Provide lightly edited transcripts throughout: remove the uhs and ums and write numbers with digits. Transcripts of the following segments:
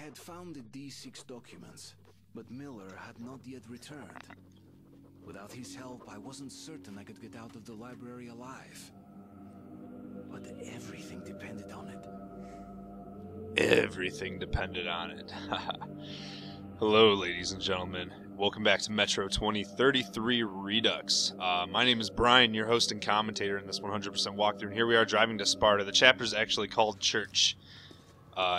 had found the D6 documents, but Miller had not yet returned. Without his help, I wasn't certain I could get out of the library alive. But everything depended on it. Everything depended on it. Hello, ladies and gentlemen. Welcome back to Metro 2033 Redux. My name is Brian, your host and commentator in this 100% walkthrough, and here we are driving to Sparta. The chapter is actually called Church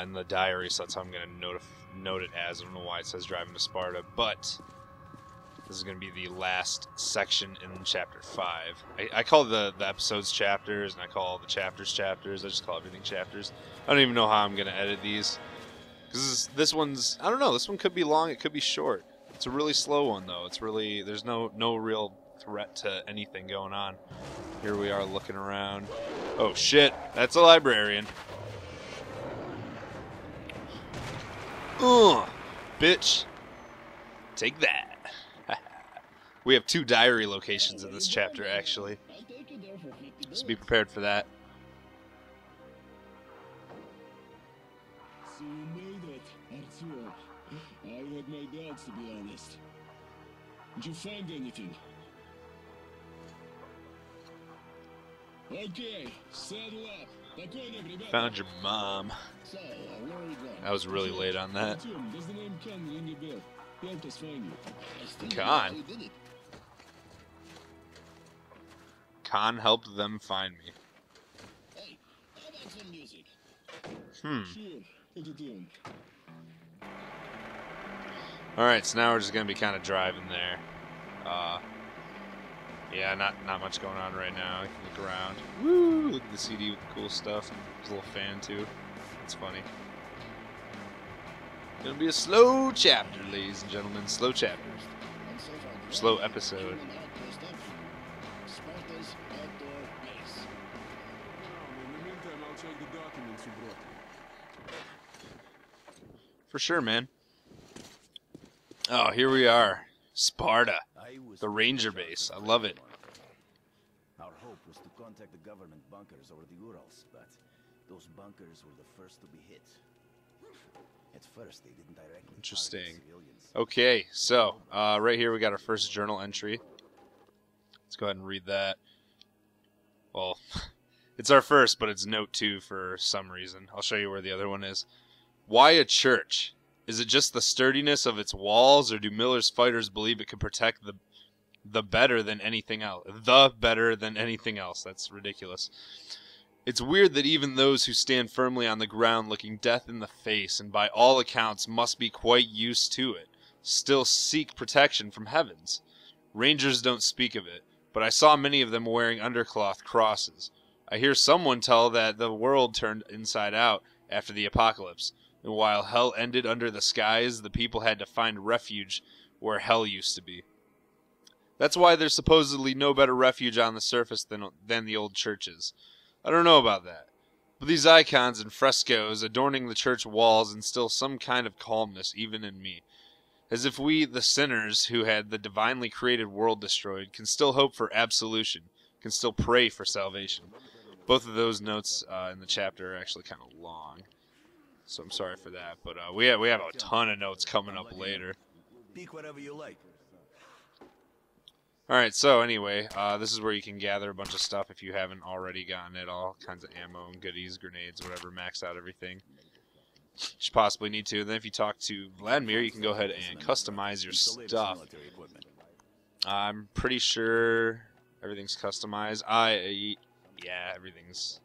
in the diary, so that's how I'm going to note it as. I don't know why it says driving to Sparta, but this is going to be the last section in Chapter 5. I call the episodes chapters, and I call the chapters chapters. I just call everything chapters. I don't even know how I'm going to edit these. Because this one's, I don't know, this one could be long, it could be short. It's a really slow one, though. It's really, there's no real threat to anything going on. Here we are looking around. Oh, shit, that's a librarian. Ugh, bitch. Take that. We have 2 diary locations in this chapter, actually. Just be prepared for that. So you made it, Artyom. I had my doubts, to be honest. Did you find anything? Okay, saddle up. Found your mom. So, where are we going? I was really late on that. Artyom, does the name Khan ring a bell? Help us find you. Khan? Khan helped them find me. Hey, how about some music? Hmm. Sure, put it in. Alright, so now we're just going to be kind of driving there. Yeah, not much going on right now. I can look around. Woo! Look at the CD with the cool stuff. There's a little fan, too. It's funny. Gonna be a slow chapter, ladies and gentlemen. Slow chapter. Slow episode. Sparta's outdoor base. In the meantime, I'll check the documents you brought. For sure, man. Oh, here we are. Sparta. The Ranger base. I love it. Our hope was to contact the government bunkers over the Urals, but those bunkers were the first to be hit. At first, they didn't directly Interesting. target civilians. Okay, so right here we got our first journal entry. Let's go ahead and read that. Well, it's our first, but it's note 2 for some reason. I'll show you where the other one is. Why a church? Is it just the sturdiness of its walls, or do Miller's fighters believe it can protect the better than anything else? The better than anything else. That's ridiculous. It's weird that even those who stand firmly on the ground looking death in the face, and by all accounts must be quite used to it, still seek protection from heavens. Rangers don't speak of it, but I saw many of them wearing undercloth crosses. I hear someone tell that the world turned inside out after the apocalypse, and while hell ended under the skies, the people had to find refuge where hell used to be. That's why there's supposedly no better refuge on the surface than the old churches. I don't know about that, but these icons and frescoes adorning the church walls instill some kind of calmness even in me, as if we, the sinners who had the divinely created world destroyed, can still hope for absolution, can still pray for salvation. Both of those notes in the chapter are actually kind of long, so I'm sorry for that, but we have a ton of notes coming up later. Pick whatever you like. Alright, so anyway, this is where you can gather a bunch of stuff if you haven't already gotten it. All kinds of ammo and goodies, grenades, whatever, max out everything. You should possibly need to. And then if you talk to Vladimir, you can go ahead and customize your stuff. I'm pretty sure everything's customized. Yeah, everything's...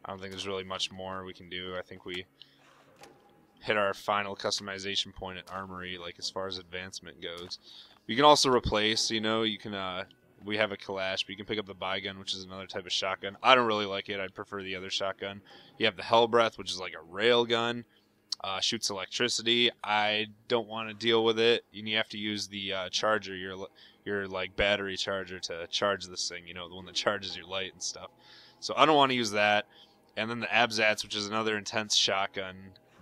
I don't think there's really much more we can do. I think we hit our final customization point at Armory, like as far as advancement goes. You can also replace, you know, you can, we have a Kalash, but you can pick up the Bi-gun, which is another type of shotgun. I don't really like it. I'd prefer the other shotgun. You have the Hellbreath, which is like a rail gun, shoots electricity. I don't want to deal with it. And you have to use the charger, your like battery charger to charge this thing, you know, the one that charges your light and stuff. So I don't want to use that. And then the Abzats, which is another intense shotgun,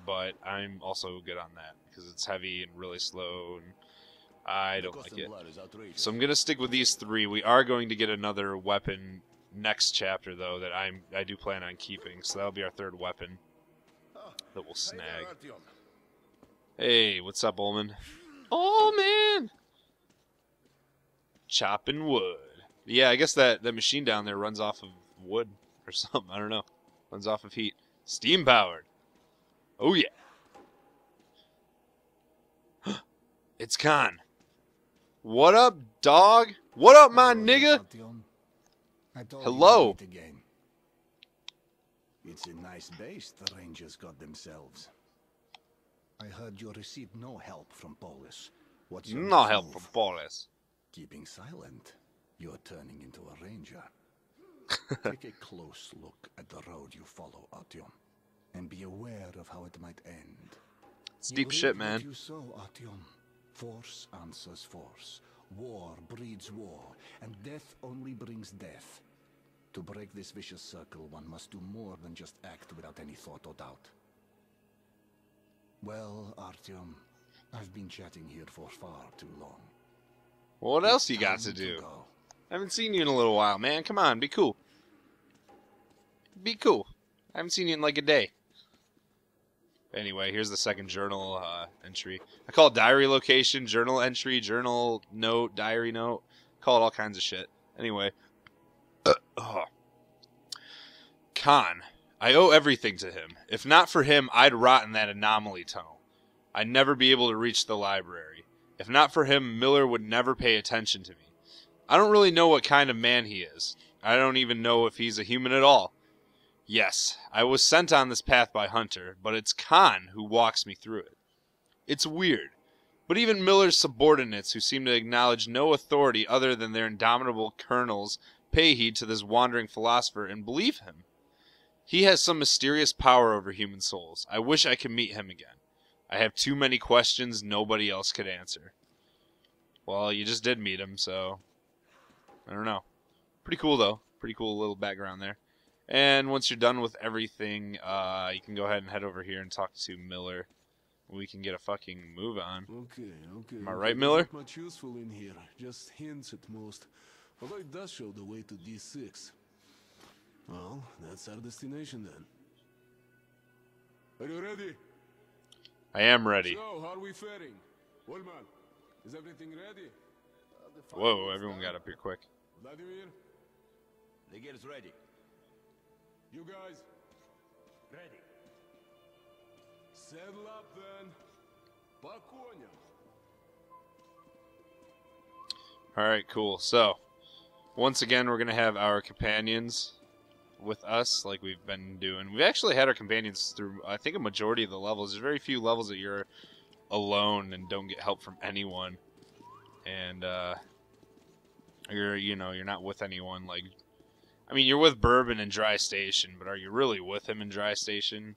but I'm also good on that because it's heavy and really slow, and I don't like it. So I'm going to stick with these 3. We are going to get another weapon next chapter, though, that I do plan on keeping. So that'll be our 3rd weapon that we'll snag. Hey, what's up, Ullman? Oh, man! Chopping wood. Yeah, I guess that machine down there runs off of wood or something. I don't know. Runs off of heat. Steam powered. Oh, yeah. It's Khan. What up, dog? What up, my nigga? Hello. It's a nice base the Rangers got themselves. I heard you received no help from Polis. What's your No next help move? from Polis. Keeping silent, you're turning into a ranger. Take a close look at the road you follow, Artyom, and be aware of how it might end. It's deep shit, man. What you saw, Artyom. Force answers force. War breeds war, and death only brings death. To break this vicious circle, one must do more than just act without any thought or doubt. Well, Artyom, I've been chatting here for far too long. What else you got to do? I haven't seen you in a little while, man. Come on, be cool. Be cool. I haven't seen you in like a day. Anyway, here's the second journal entry. I call it diary location, journal entry, journal note, diary note. Call it all kinds of shit. Anyway. Khan. I owe everything to him. If not for him, I'd rot in that anomaly tunnel. I'd never be able to reach the library. If not for him, Miller would never pay attention to me. I don't really know what kind of man he is. I don't even know if he's a human at all. Yes, I was sent on this path by Hunter, but it's Khan who walks me through it. It's weird, but even Miller's subordinates, who seem to acknowledge no authority other than their indomitable colonels, pay heed to this wandering philosopher and believe him. He has some mysterious power over human souls. I wish I could meet him again. I have too many questions nobody else could answer. Well, you just did meet him, so I don't know. Pretty cool, though. Pretty cool little background there. And once you're done with everything, you can go ahead and head over here and talk to Miller. We can get a fucking move on. Okay. Am I right, Miller? Not much useful in here. Just hints at most. Although it does show the way to D6. Well, that's our destination then. Are you ready? I am ready. So, how are we faring? Woolman, is everything ready? Whoa, everyone got up here quick. Vladimir? The gear's ready. You guys? Ready. Saddle up then. По коням. Alright, cool. So, once again, we're going to have our companions with us, like we've been doing. We've actually had our companions through, I think, a majority of the levels. There's very few levels that you're alone and don't get help from anyone. And, you're not with anyone, like... I mean, you're with Bourbon in Dry Station, but are you really with him in Dry Station?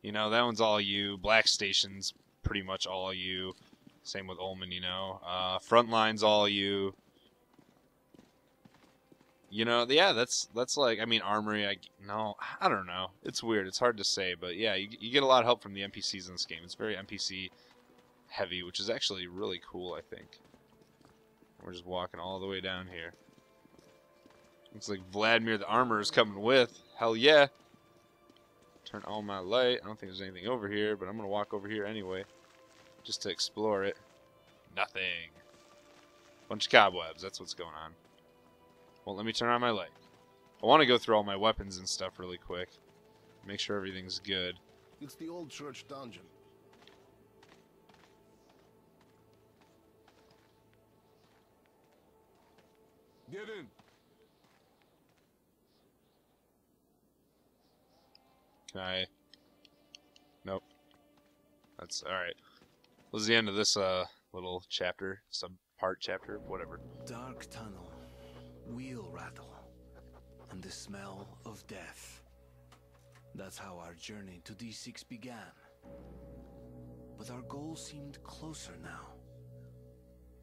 You know, that one's all you. Black Station's pretty much all you. Same with Ullman, you know. Frontline's all you. You know, yeah, that's like, I mean, Armory, I don't know. It's weird. It's hard to say, but yeah, you get a lot of help from the NPCs in this game. It's very NPC heavy, which is actually really cool, I think. We're just walking all the way down here. Looks like Vladimir the Armorer is coming with. Hell yeah. Turn on my light. I don't think there's anything over here, but I'm going to walk over here anyway. Just to explore it. Nothing. Bunch of cobwebs. That's what's going on. Well, let me turn on my light. I want to go through all my weapons and stuff really quick. Make sure everything's good. It's the old church dungeon. Get in. Can I... Nope. That's alright. This is the end of this little chapter, sub-part chapter, whatever. Dark tunnel, wheel rattle, and the smell of death. That's how our journey to D6 began. But our goal seemed closer now.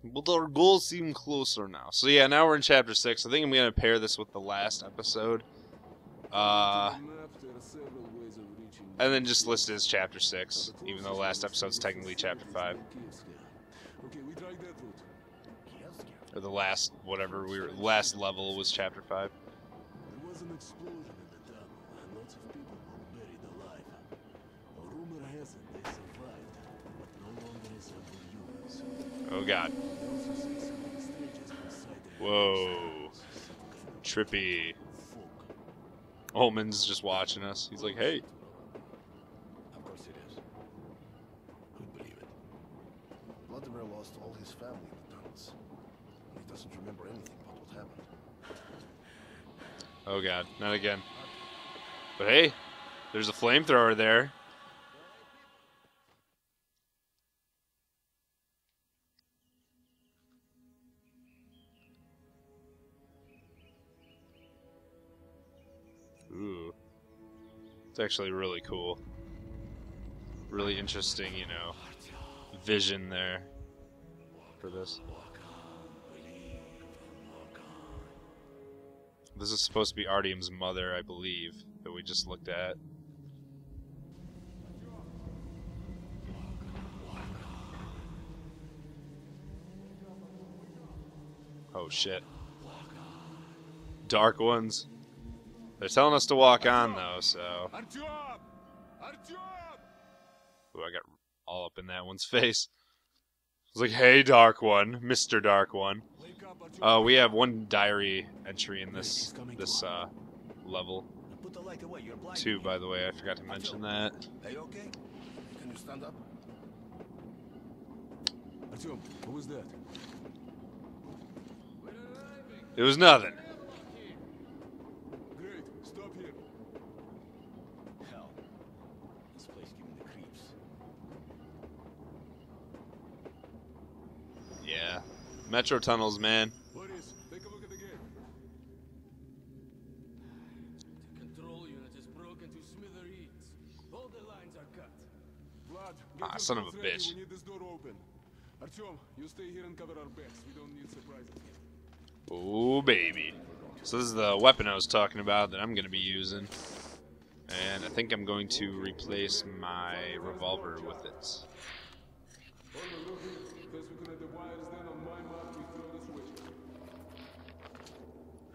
But our goals seem closer now. So yeah, now we're in chapter 6. I think I'm going to pair this with the last episode. And then just list it as chapter 6, even though last episode's technically chapter 5. Okay, we tried that route. Or the last, whatever, last level was chapter 5. There was an explosion in the tunnel, and lots of people were buried alive. A rumor has it they survived, but Oh god. Whoa. Trippy. Ullman's just watching us. He's like, hey. Of course it is. Who'd believe it? Vladimir lost all his family in the tunnels. He doesn't remember anything about what happened. Oh god, not again. But hey, there's a flamethrower there. Ooh. It's actually really cool. Really interesting, you know, vision there for this. This is supposed to be Artyom's mother, I believe, that we just looked at. Oh shit. Dark ones. They're telling us to walk on though, so. Ooh, I got all up in that one's face. I was like, hey, Dark One, Mr. Dark One. We have one diary entry in this level. 2, by the way, I forgot to mention that. Are you okay? Can you stand up? Artyom, what was that? It was nothing. Great, stop here. Hell, this place gives me the creeps. Yeah. Metro tunnels, man. Boris, take a look at the gate. The control unit is broken to smithereens. All the lines are cut. Vlad, get your Son of a tools ready. bitch. We need this door open. Artyom, you stay here and cover our backs. We don't need surprises. Oh, baby. So this is the weapon I was talking about that I'm going to be using. And I think I'm going to replace my revolver with it.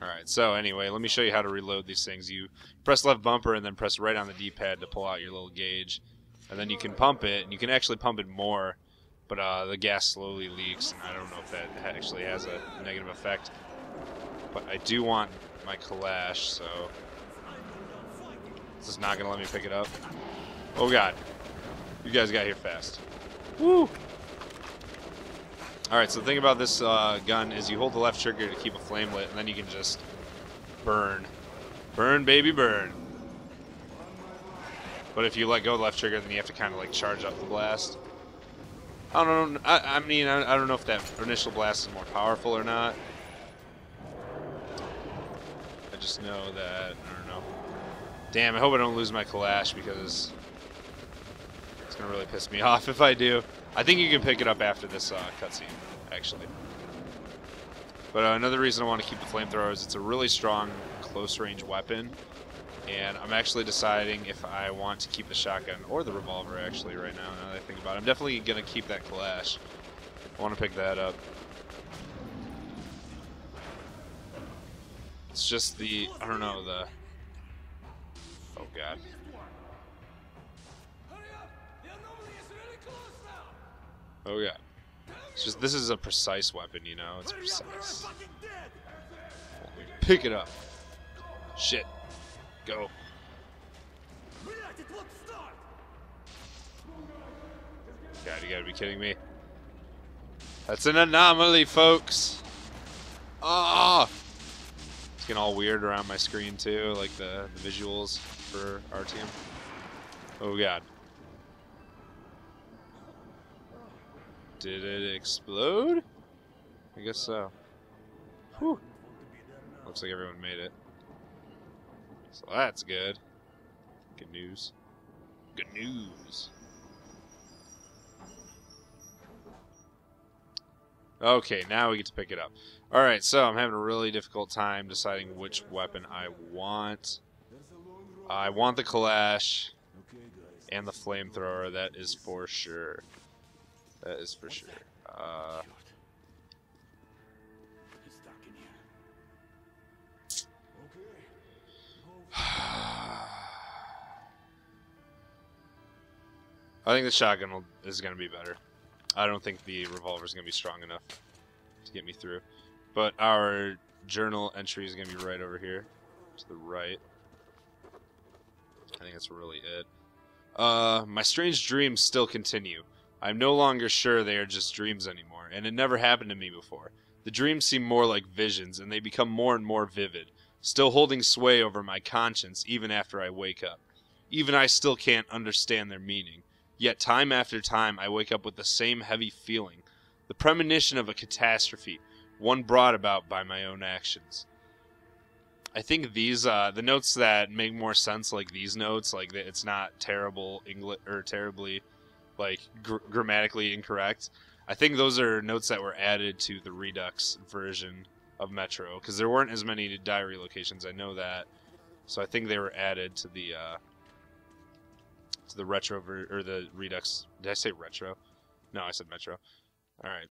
Alright, so anyway, let me show you how to reload these things. You press left bumper and then press right on the D-pad to pull out your little gauge. And then you can pump it, and you can actually pump it more, but the gas slowly leaks, and I don't know if that actually has a negative effect. But I do want my Kalash, so this is not going to let me pick it up. Oh god, you guys got here fast. Woo! Alright, so the thing about this gun is you hold the left trigger to keep a flame lit, and then you can just burn. Burn, baby, burn. But if you let go of the left trigger, then you have to kind of like charge up the blast. I don't know. I mean, I don't know if that initial blast is more powerful or not. I just know that, I don't know. Damn, I hope I don't lose my Kalash because it's going to really piss me off if I do. I think you can pick it up after this cutscene, actually. But another reason I want to keep the flamethrower is it's a really strong close-range weapon. And I'm actually deciding if I want to keep the shotgun or the revolver, actually, right now that I think about it. I'm definitely going to keep that Kalash. I want to pick that up. It's just the, I don't know, the... Oh, God. Oh, God. It's just, this is a precise weapon, you know? It's precise. Pick it up. Shit. Go. God, you gotta be kidding me. That's an anomaly, folks. Ah! It's getting all weird around my screen, too, like the visuals for Artyom. Oh, God. Did it explode? I guess so. Whew. Looks like everyone made it. So that's good. Good news. Good news. Okay, now we get to pick it up. Alright, so I'm having a really difficult time deciding which weapon I want. I want the Kalash and the flamethrower, that is for sure. That is for sure. I think the shotgun is going to be better. I don't think the revolver's going to be strong enough to get me through. But our journal entry is going to be right over here, to the right. I think that's really it. My strange dreams still continue. I'm no longer sure they are just dreams anymore, and it never happened to me before. The dreams seem more like visions, and they become more and more vivid, still holding sway over my conscience even after I wake up. Even I still can't understand their meaning. Yet time after time I wake up with the same heavy feeling, the premonition of a catastrophe, one brought about by my own actions. I think these, the notes that make more sense, like these notes, like it's not terrible English or terribly, like grammatically incorrect. I think those are notes that were added to the Redux version of Metro, because there weren't as many diary locations. I know that, so I think they were added to the retro or the Redux. Did I say retro? No, I said Metro. All right.